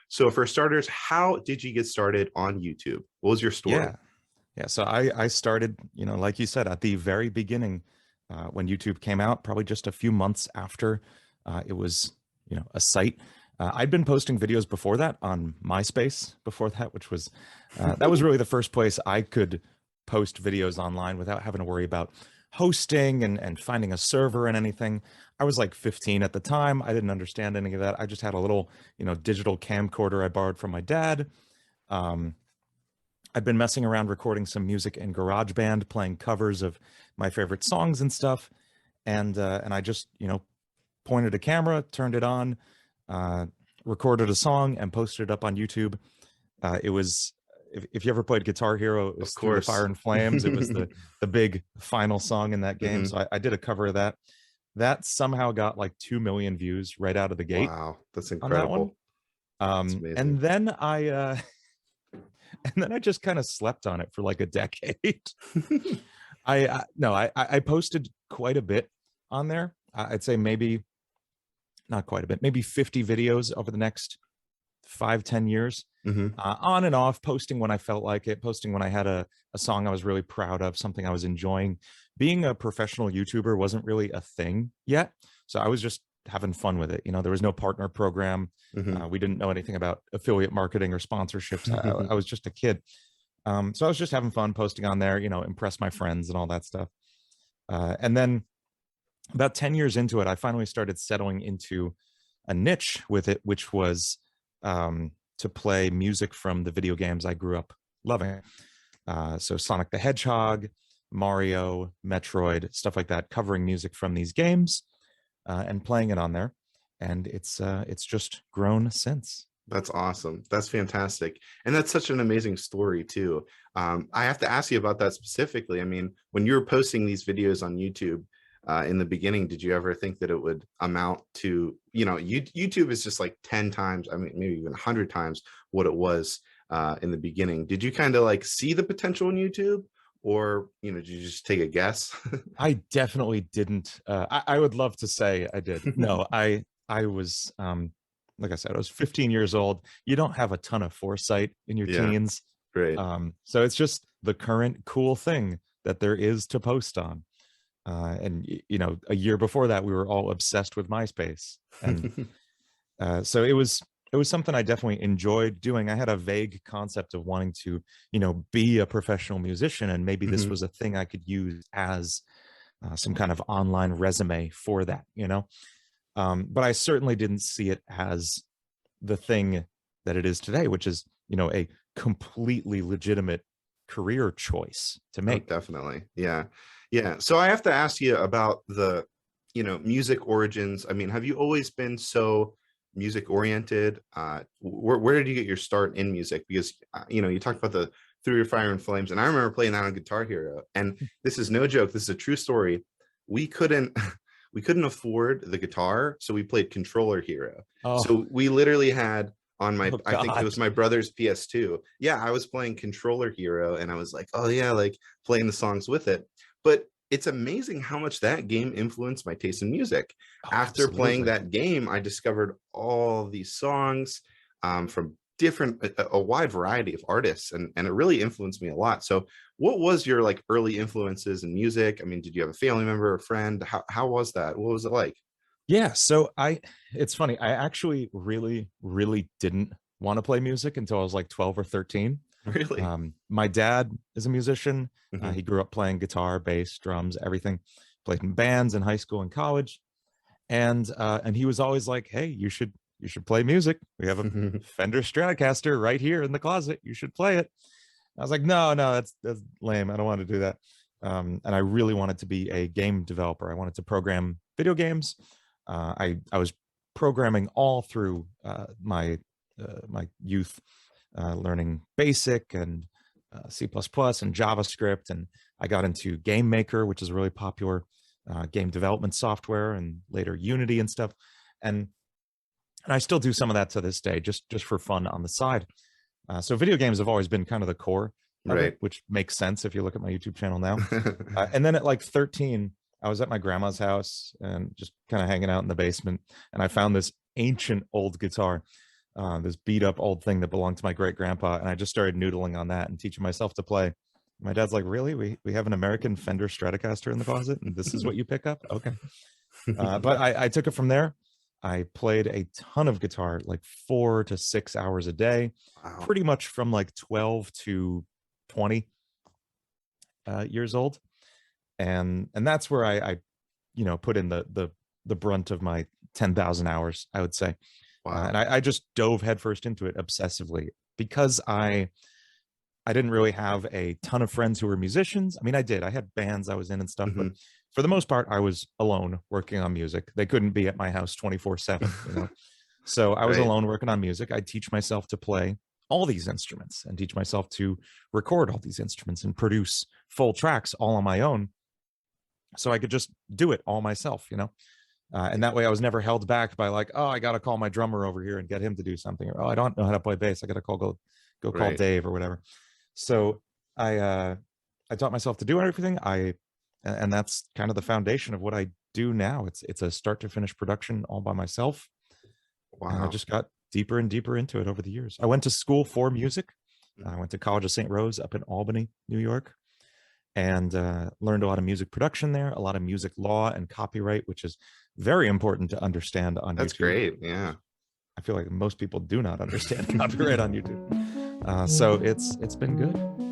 So for starters, how did you get started on YouTube? What was your story? Yeah. Yeah. So I started, like you said, at the very beginning, when YouTube came out, probably just a few months after it was, a site. I'd been posting videos before that on MySpace before that, which was that was really the first place I could post videos online without having to worry about hosting and finding a server and anything. I was like 15 at the time. I didn't understand any of that. I just had a little, digital camcorder I borrowed from my dad. Um, I've been messing around recording some music in GarageBand, playing covers of my favorite songs and stuff. And I just, pointed a camera, turned it on, uh, recorded a song, and posted it up on YouTube. It was if you ever played Guitar Hero, it Of was Through the Fire course. and Flames. It was the big final song in that game. Hmm. So I did a cover of that. That somehow got like 2 million views right out of the gate Wow, that's on that one. incredible. That's Um, amazing. and then I and then I just kind of slept on it for like a decade. I no, I posted quite a bit on there. I'd say maybe not quite a bit, maybe 50 videos over the next 5, 10 years, Hmm. on and off, posting when I felt like it, posting when I had a song I was really proud of, something I was enjoying. Being a professional YouTuber wasn't really a thing yet. So I was just having fun with it. There was no partner program. Hmm. We didn't know anything about affiliate marketing or sponsorships. I was just a kid. So I was just having fun posting on there, impress my friends and all that stuff. And then about 10 years into it, I finally started settling into a niche with it, which was to play music from the video games I grew up loving. So Sonic the Hedgehog, Mario, Metroid, stuff like that, covering music from these games and playing it on there. And it's just grown since. That's awesome. That's fantastic. And that's such an amazing story too. I have to ask you about that specifically. I mean, when you were posting these videos on YouTube in the beginning, did you ever think that it would amount to, YouTube is just like 10 times, I mean, maybe even 100 times what it was in the beginning. Did you kind of like see the potential in YouTube, or, did you just take a guess? I definitely didn't. I would love to say I did. No, I was like I said, I was 15 years old. You don't have a ton of foresight in your Yeah, teens. great. So it's just the current cool thing that there is to post on. And a year before that, we were all obsessed with MySpace, and so it was something I definitely enjoyed doing. I had a vague concept of wanting to, be a professional musician, and maybe this Mhm. was a thing I could use as some kind of online resume for that. But I certainly didn't see it as the thing that it is today, which is, a completely legitimate career choice to Oh, make. definitely. Yeah. Yeah. So I have to ask you about the, music origins. I mean, have you always been so music oriented? Where did you get your start in music? Because, you talked about the Through Your Fire and Flames, and I remember playing that on Guitar Hero. And this is no joke. This is a true story. We couldn't, we couldn't afford the guitar, so we played Controller Hero. Oh, So we literally had on my, oh I think it God. was my brother's PS2. Yeah, I was playing Controller Hero, and I was like, oh yeah, like playing the songs with it. But it's amazing how much that game influenced my taste in music. Oh, After playing absolutely. that game, I discovered all these songs from different, a wide variety of artists, and it really influenced me a lot. So what was your like early influences in music? I mean, did you have a family member, a friend? How was that? What was it like? Yeah, so it's funny. I actually really, really didn't want to play music until I was like 12 or 13. Really? My dad is a musician. Hmm. He grew up playing guitar, bass, drums, everything. Played in bands in high school and college, and he was always like, "Hey, you should play music. We have a Fender Stratocaster right here in the closet. You should play it." I was like, "No, no, that's lame. I don't want to do that." And I really wanted to be a game developer. I wanted to program video games. I was programming all through my youth, learning BASIC and C++ and JavaScript, and I got into Game Maker, which is a really popular game development software, and later Unity and stuff. And I still do some of that to this day, just for fun on the side. So video games have always been kind of the core of it, Right. which makes sense if you look at my YouTube channel now. And then at like 13, I was at my grandma's house and just kind of hanging out in the basement, and I found this ancient old guitar. this beat up old thing that belonged to my great grandpa, and I just started noodling on that and teaching myself to play. My dad's like, "Really? We have an American Fender Stratocaster in the closet, and this is what you pick up?" Okay. But I took it from there. I played a ton of guitar, like 4 to 6 hours a day, Wow. pretty much from like 12 to 20 years old, and that's where I put in the brunt of my 10,000 hours, I would say. And Wow. I just dove headfirst into it obsessively because I didn't really have a ton of friends who were musicians. I mean, I did. I had bands I was in and stuff, but Mhm. for the most part, I was alone working on music. They couldn't be at my house 24/7, you know. So I was Right. alone working on music. I'd teach myself to play all these instruments and teach myself to record all these instruments and produce full tracks all on my own. So I could just do it all myself, you know. And that way I was never held back by like, oh, I got to call my drummer over here and get him to do something. Or, oh, I don't know how to play bass. I got to go call Right. Dave or whatever. So I taught myself to do everything. And that's kind of the foundation of what I do now. It's a start to finish production all by myself. And I Wow. just got deeper and deeper into it over the years. I went to school for music. I went to College of St. Rose up in Albany, New York, and learned a lot of music production there, a lot of music law and copyright, which is very important to understand on That's YouTube. great. Yeah. I feel like most people do not understand copyright on YouTube. So it's been good.